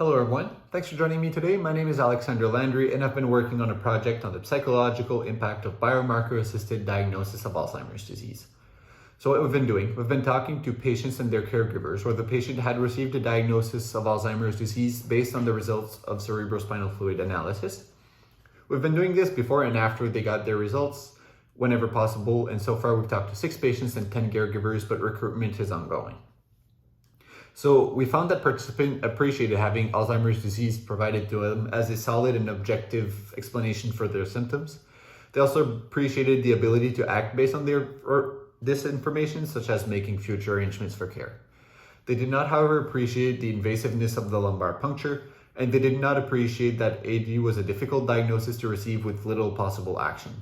Hello everyone, thanks for joining me today. My name is Alexander Landry and I've been working on a project on the psychological impact of biomarker-assisted diagnosis of Alzheimer's disease. So what we've been doing, we've been talking to patients and their caregivers where the patient had received a diagnosis of Alzheimer's disease based on the results of cerebrospinal fluid analysis. We've been doing this before and after they got their results whenever possible, and so far we've talked to 6 patients and 10 caregivers, but recruitment is ongoing. So we found that participants appreciated having Alzheimer's disease provided to them as a solid and objective explanation for their symptoms. They also appreciated the ability to act based on this information, such as making future arrangements for care. They did not, however, appreciate the invasiveness of the lumbar puncture, and they did not appreciate that AD was a difficult diagnosis to receive with little possible action.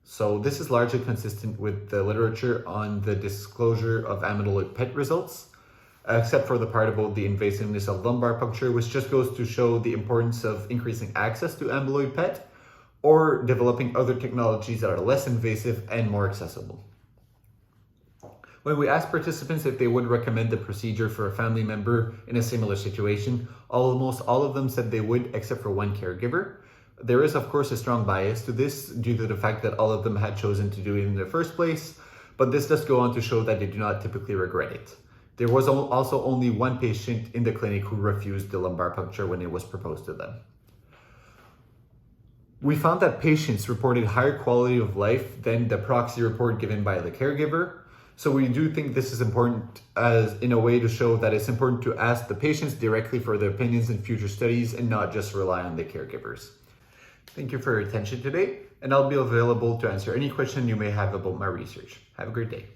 So this is largely consistent with the literature on the disclosure of amyloid PET results, except for the part about the invasiveness of lumbar puncture, which just goes to show the importance of increasing access to amyloid PET or developing other technologies that are less invasive and more accessible. When we asked participants if they would recommend the procedure for a family member in a similar situation, almost all of them said they would, except for one caregiver. There is, of course, a strong bias to this due to the fact that all of them had chosen to do it in the first place, but this does go on to show that they do not typically regret it. There was also only one patient in the clinic who refused the lumbar puncture when it was proposed to them. We found that patients reported higher quality of life than the proxy report given by the caregiver. So we do think this is important as in a way to show that it's important to ask the patients directly for their opinions in future studies and not just rely on the caregivers. Thank you for your attention today, and I'll be available to answer any question you may have about my research. Have a great day.